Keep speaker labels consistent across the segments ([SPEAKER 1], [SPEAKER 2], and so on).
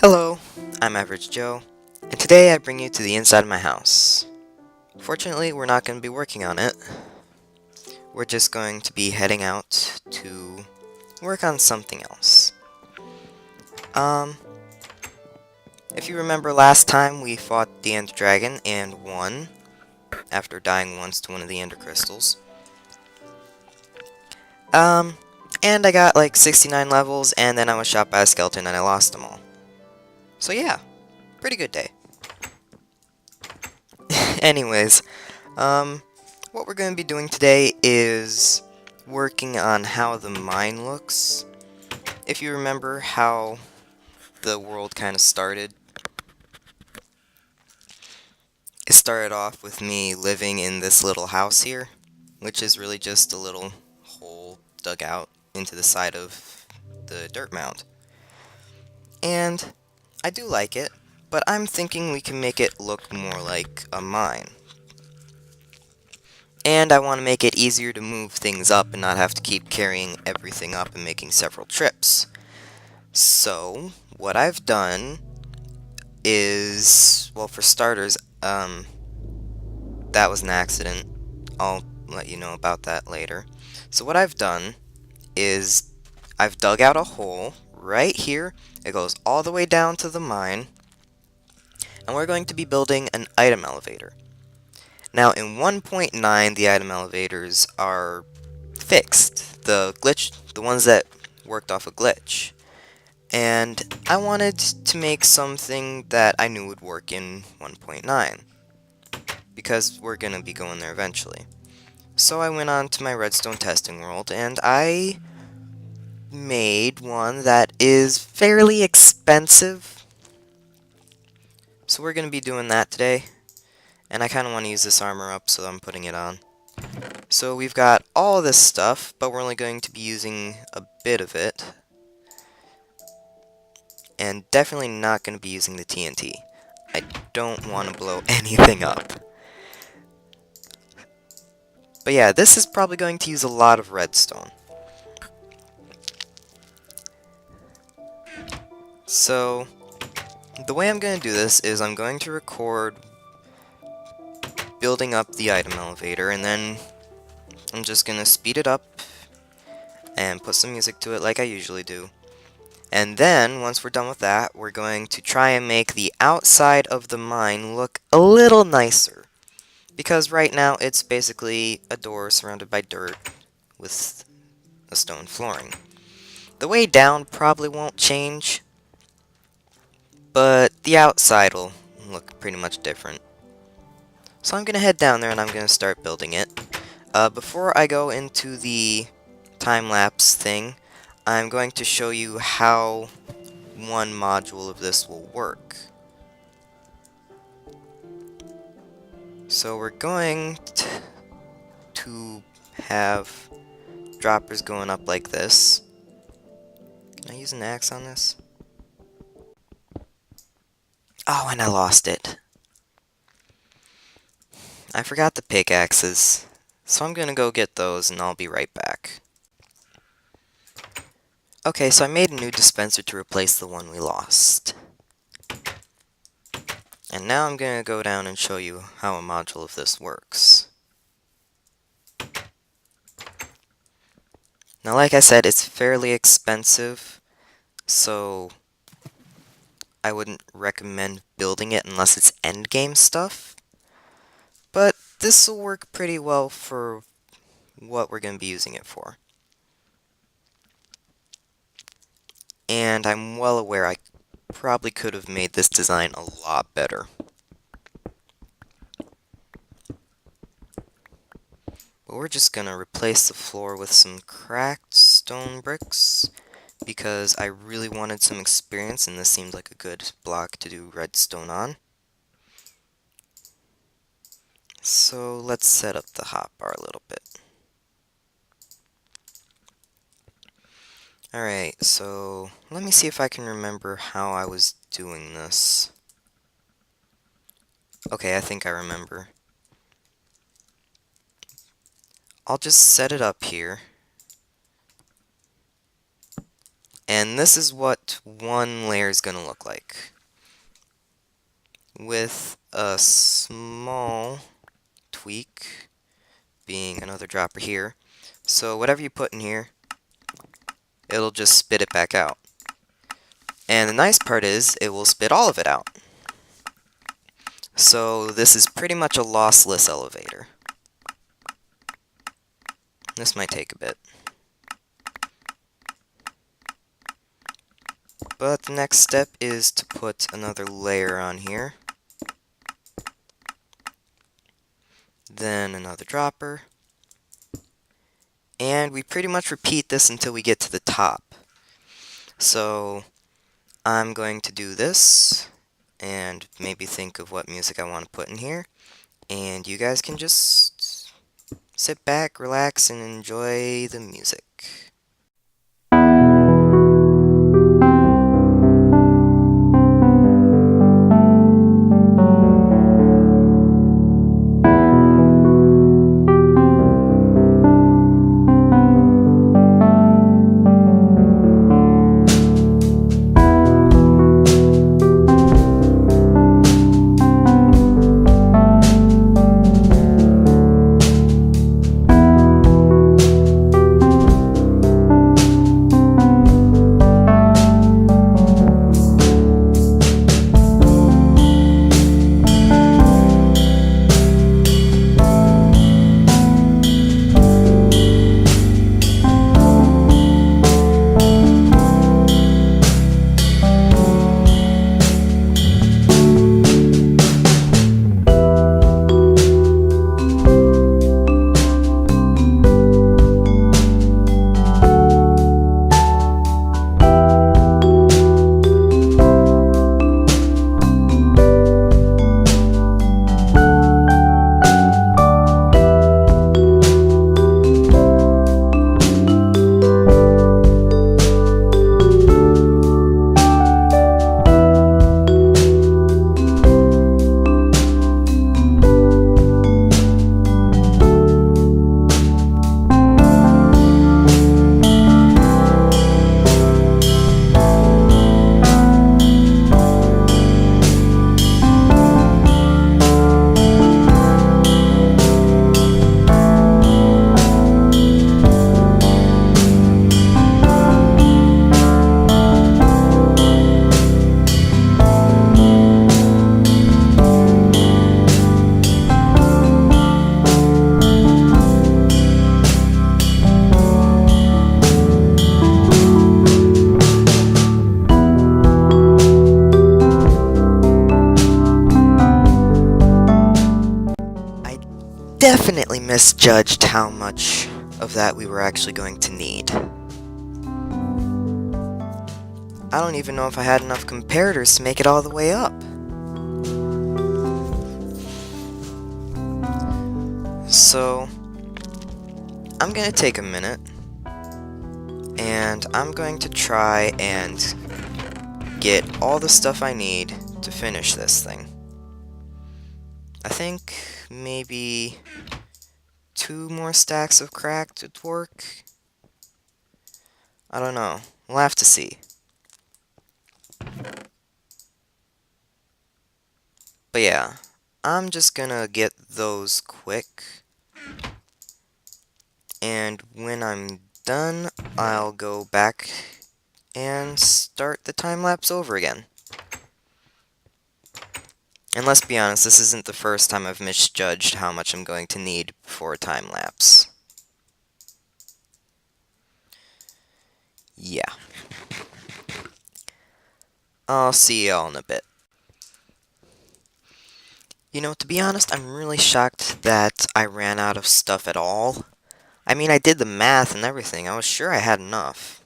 [SPEAKER 1] Hello, I'm AverageJoe, and today I bring you to the inside of my house. Fortunately, we're not going to be working on it. We're just going to be heading out to work on something else. Um, if you remember last time, we fought the Ender Dragon and won, after dying once to one of the Ender Crystals. Um, and I got like 69 levels, and then I was shot by a skeleton and I lost them all. So yeah, pretty good day. Anyways, what we're going to be doing today is working on how the mine looks. If you remember how the world kind of started, it started off with me living in this little house here, which is really just a little hole dug out into the side of the dirt mound. And I do like it, but I'm thinking we can make it look more like a mine. And I want to make it easier to move things up and not have to keep carrying everything up and making several trips. So, what I've done is, well, for starters, that was an accident. I'll let you know about that later. So what I've done is I've dug out a hole right here. It goes all the way down to the mine, and we're going to be building an item elevator. Now, in 1.9, the item elevators are fixed. The ones that worked off a glitch. And I wanted to make something that I knew would work in 1.9, because we're going to be going there eventually. So I went on to my redstone testing world, and I made one that is fairly expensive. So we're going to be doing that today, and I kind of want to use this armor up, so I'm putting it on. So we've got all this stuff, but we're only going to be using a bit of it. And definitely not going to be using the TNT. I don't want to blow anything up. But yeah, this is probably going to use a lot of redstone. So, the way I'm going to do this is I'm going to record building up the item elevator, and then I'm just going to speed it up and put some music to it like I usually do. And then, once we're done with that, we're going to try and make the outside of the mine look a little nicer. Because right now, it's basically a door surrounded by dirt with a stone flooring. The way down probably won't change, but the outside will look pretty much different. So I'm going to head down there and I'm going to start building it. Before I go into the time-lapse thing, I'm going to show you how one module of this will work. So we're going to have droppers going up like this. Can I use an axe on this? Oh, and I lost it. I forgot the pickaxes, so I'm gonna go get those and I'll be right back. Okay, so I made a new dispenser to replace the one we lost. And now I'm gonna go down and show you how a module of this works. Now, like I said, it's fairly expensive, so I wouldn't recommend building it unless it's endgame stuff. But this will work pretty well for what we're going to be using it for. And I'm well aware I probably could have made this design a lot better. But we're just going to replace the floor with some cracked stone bricks, because I really wanted some experience and this seemed like a good block to do redstone on. So let's set up the hotbar a little bit. Alright, so let me see if I can remember how I was doing this. Okay, I think I remember. I'll just set it up here. And this is what one layer is going to look like, with a small tweak being another dropper here. So whatever you put in here, it'll just spit it back out. And the nice part is, it will spit all of it out. So this is pretty much a lossless elevator. This might take a bit. But the next step is to put another layer on here. Then another dropper. And we pretty much repeat this until we get to the top. So I'm going to do this, and maybe think of what music I want to put in here. And you guys can just sit back, relax, and enjoy the music. Definitely misjudged how much of that we were actually going to need. I don't even know if I had enough comparators to make it all the way up. So, I'm going to take a minute, and I'm going to try and get all the stuff I need to finish this thing. I think maybe 2 more stacks of cracked would work. I don't know. We'll have to see. But yeah, I'm just gonna get those quick. And when I'm done, I'll go back and start the time lapse over again. And let's be honest, this isn't the first time I've misjudged how much I'm going to need for a time lapse. Yeah. I'll see y'all in a bit. You know, to be honest, I'm really shocked that I ran out of stuff at all. I mean, I did the math and everything. I was sure I had enough.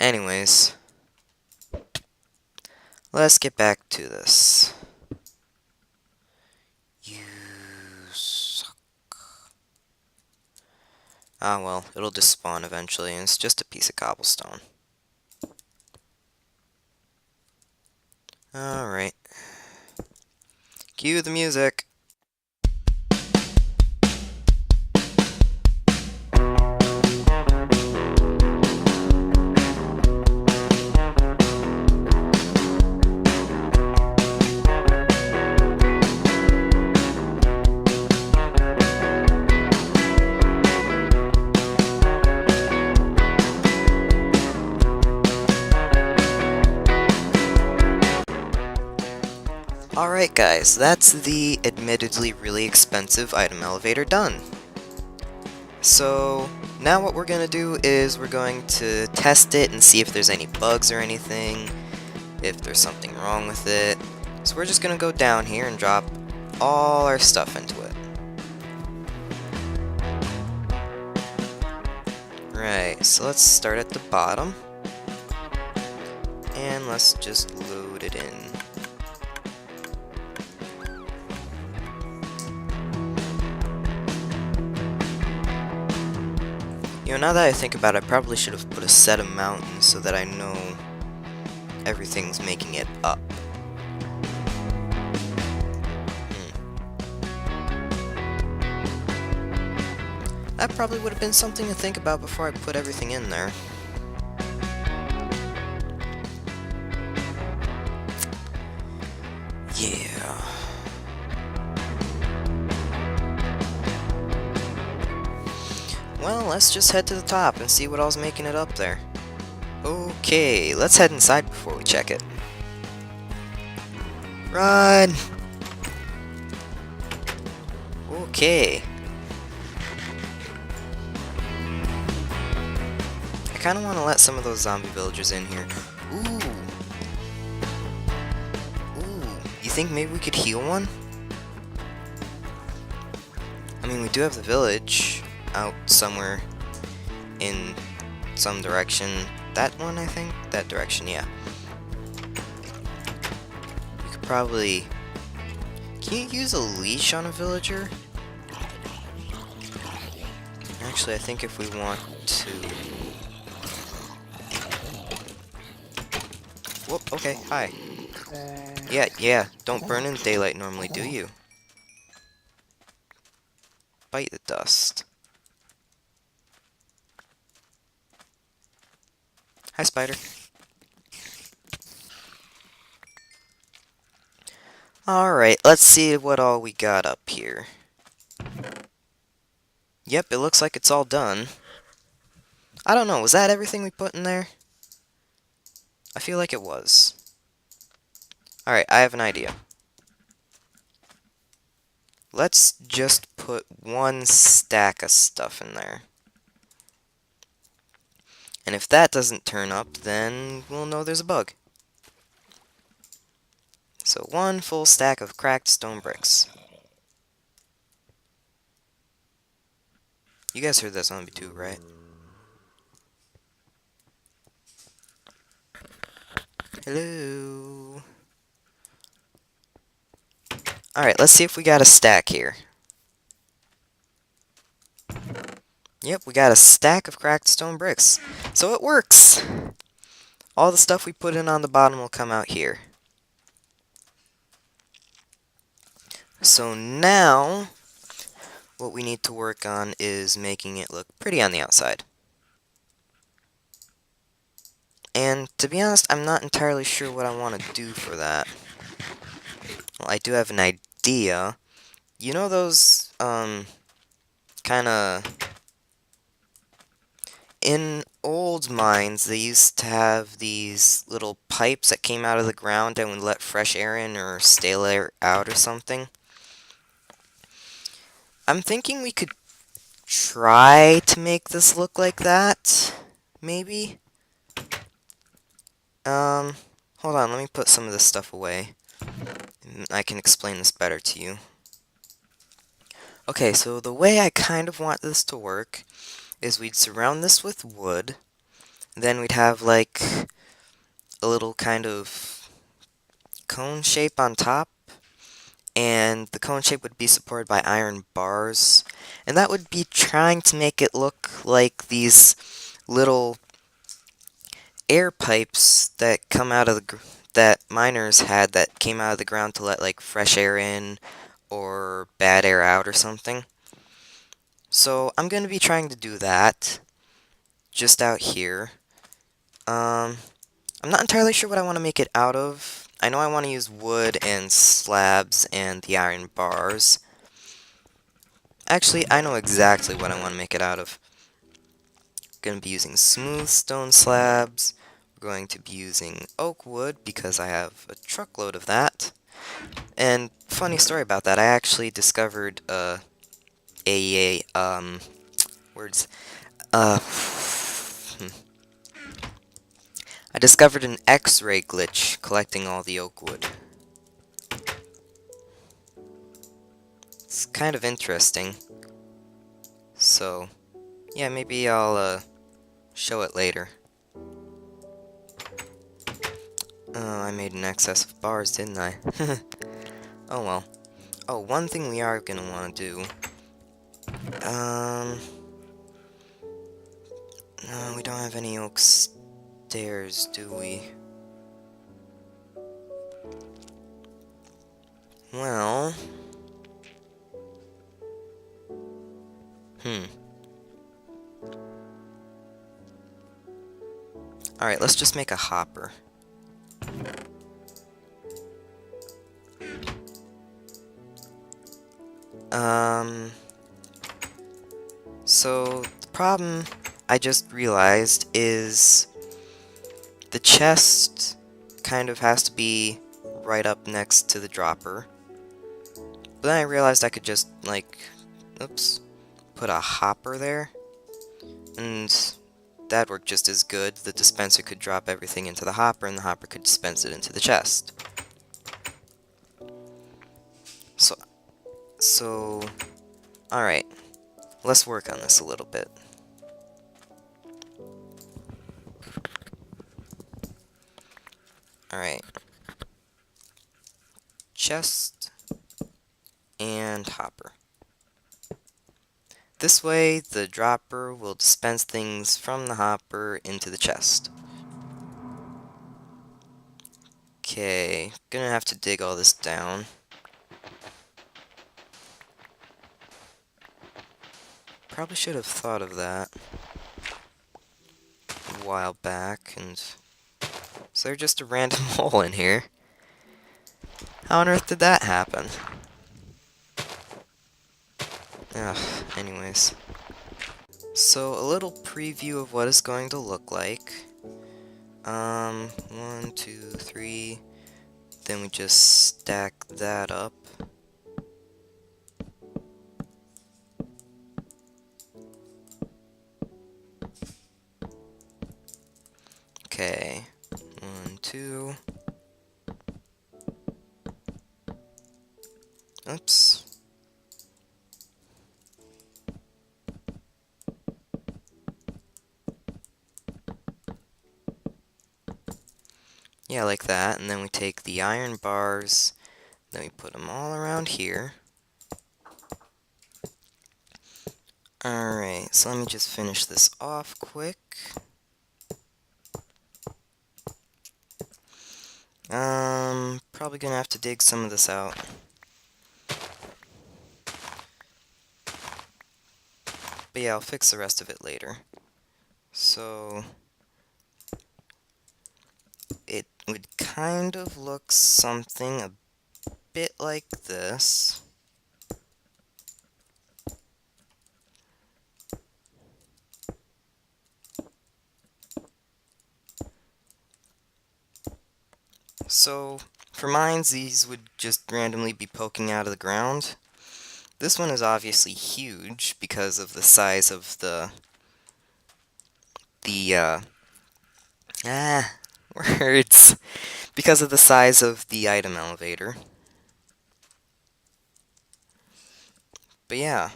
[SPEAKER 1] Anyways, let's get back to this. You suck. Ah, well, it'll just spawn eventually, and it's just a piece of cobblestone. Alright. Cue the music. Alright guys, that's the admittedly really expensive item elevator done. So now what we're going to do is we're going to test it and see if there's any bugs or anything, if there's something wrong with it. So we're just going to go down here and drop all our stuff into it. Right, so let's start at the bottom. And let's just load it in. You know, now that I think about it, I probably should have put a set amount in so that I know everything's making it up. That probably would have been something to think about before I put everything in there. Yeah. Well, let's just head to the top and see what all's making it up there. Okay, let's head inside before we check it. Run! Okay. I kind of want to let some of those zombie villagers in here. Ooh. Ooh. You think maybe we could heal one? I mean, we do have the village out somewhere in some direction. That one, I think? That direction, yeah. We could probably... Can you use a leash on a villager? Actually, I think if we want to... Whoop, okay, hi. Yeah, don't burn in daylight normally, do you? Bite the dust. Hi, spider. Alright, let's see what all we got up here. Yep, it looks like it's all done. I don't know, was that everything we put in there? I feel like it was. Alright, I have an idea. Let's just put one stack of stuff in there. And if that doesn't turn up, then we'll know there's a bug. So one full stack of cracked stone bricks. You guys heard that zombie too, right? Hello. Alright, let's see if we got a stack here. Yep, we got a stack of cracked stone bricks. So it works! All the stuff we put in on the bottom will come out here. So now, what we need to work on is making it look pretty on the outside. And to be honest, I'm not entirely sure what I want to do for that. Well, I do have an idea. You know those, kinda... In old mines, they used to have these little pipes that came out of the ground and would let fresh air in or stale air out or something. I'm thinking we could try to make this look like that, maybe? Hold on, let me put some of this stuff away. I can explain this better to you. Okay, so the way I kind of want this to work is we'd surround this with wood, then we'd have like a little kind of cone shape on top, and the cone shape would be supported by iron bars, and that would be trying to make it look like these little air pipes that come out of the that miners had that came out of the ground to let like fresh air in or bad air out or something. So I'm going to be trying to do that just out here. I'm not entirely sure what I want to make it out of. I know I want to use wood and slabs and the iron bars. Actually, I know exactly what I want to make it out of. Going to be using smooth stone slabs. We're going to be using oak wood because I have a truckload of that. And funny story about that, I actually discovered words. Hmm. I discovered an X-ray glitch collecting all the oak wood. It's kind of interesting. So, yeah, maybe I'll show it later. Oh, I made an excess of bars, didn't I? Oh well. Oh, one thing we are gonna want to do. No, we don't have any oak stairs, do we? Well, hmm. Alright, let's just make a hopper. So the problem I just realized is the chest kind of has to be right up next to the dropper. But then I realized I could just, like, oops, put a hopper there, and that'd work just as good. The dispenser could drop everything into the hopper, and the hopper could dispense it into the chest. So, alright, let's work on this a little bit. Alright. Chest and hopper. This way, the dropper will dispense things from the hopper into the chest. Okay, gonna have to dig all this down. Probably should have thought of that a while back, and is there just a random hole in here? How on earth did that happen? Ugh, anyways. So, a little preview of what it's going to look like. 1, 2, 3. Then we just stack that up. Okay. 1, 2. Oops. Yeah, like that, and then we take the iron bars, then we put them all around here. Alright, so let me just finish this off quick. Probably gonna have to dig some of this out. But yeah, I'll fix the rest of it later. So, it would kind of look something a bit like this. So, for mines, these would just randomly be poking out of the ground. This one is obviously huge because of the size of the words. Because of the size of the item elevator. But yeah.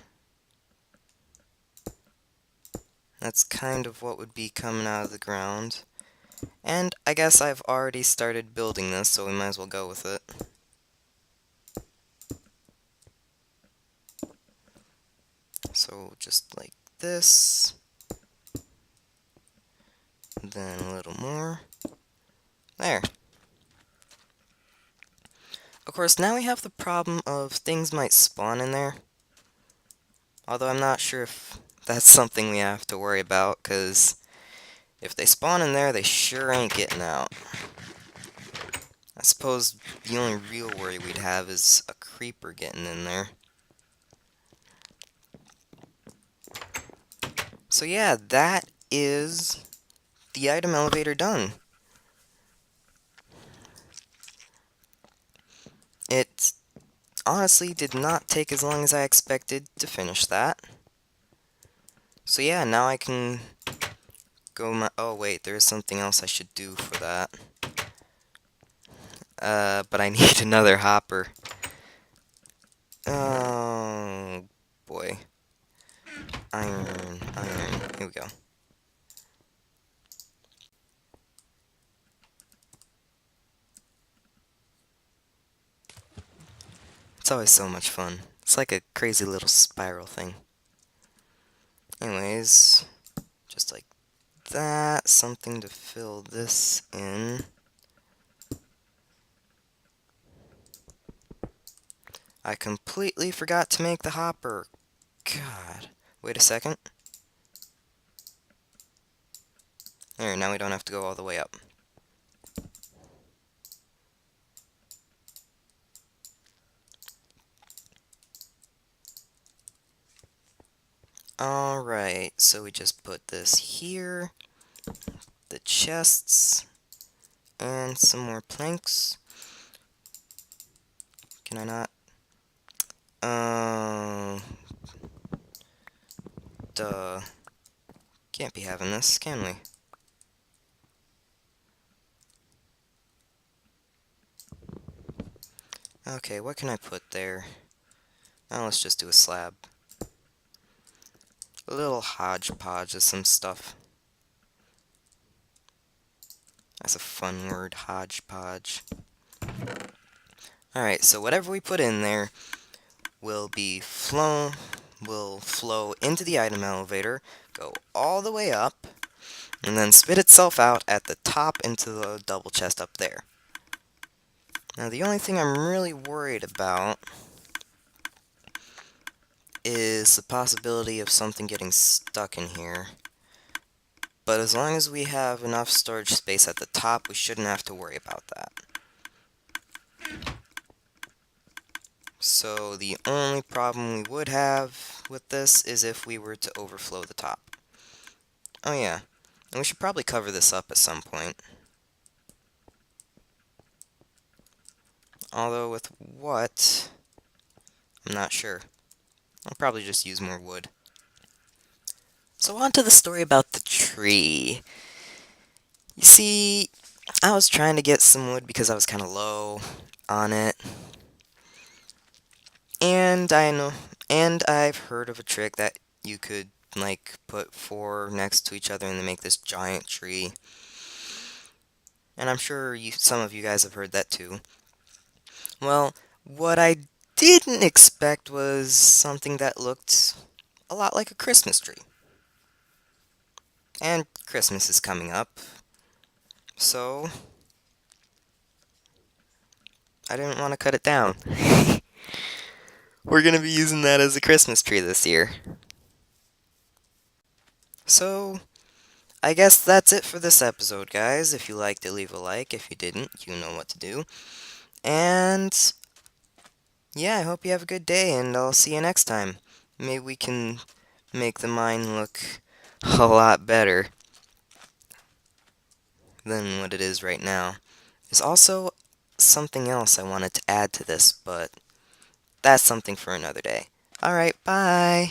[SPEAKER 1] That's kind of what would be coming out of the ground. And I guess I've already started building this, so we might as well go with it. So just like this. Then a little more. There. Of course, now we have the problem of things might spawn in there. Although I'm not sure if that's something we have to worry about, because if they spawn in there, they sure ain't getting out. I suppose the only real worry we'd have is a creeper getting in there. So yeah, that is the item elevator done. It honestly did not take as long as I expected to finish that. So yeah, now I can go my... Oh wait, there is something else I should do for that. But I need another hopper. Oh boy. Iron, iron. Here we go. It's always so much fun. It's like a crazy little spiral thing. Anyways, just like that. Something to fill this in. I completely forgot to make the hopper. God. Wait a second. There, now we don't have to go all the way up. Alright, so we just put this here, the chests, and some more planks. Can I not? Duh. Can't be having this, can we? Okay, what can I put there? Now let's just do a slab. A little hodgepodge of some stuff. That's a fun word, hodgepodge. Alright, so whatever we put in there will flow into the item elevator, go all the way up, and then spit itself out at the top into the double chest up there. Now the only thing I'm really worried about is the possibility of something getting stuck in here. But as long as we have enough storage space at the top, we shouldn't have to worry about that. So the only problem we would have with this is if we were to overflow the top. Oh yeah, and we should probably cover this up at some point. Although with what, I'm not sure. I'll probably just use more wood. So on to the story about the tree. You see, I was trying to get some wood because I was kind of low on it. And I've heard of a trick that you could like put four next to each other and then make this giant tree. And I'm sure some of you guys have heard that too. Well, what I didn't expect was something that looked a lot like a Christmas tree. And Christmas is coming up, so I didn't want to cut it down. We're going to be using that as a Christmas tree this year. So, I guess that's it for this episode, guys. If you liked it, leave a like. If you didn't, you know what to do. And, yeah, I hope you have a good day, and I'll see you next time. Maybe we can make the mine look a lot better than what it is right now. There's also something else I wanted to add to this, but that's something for another day. Alright, bye!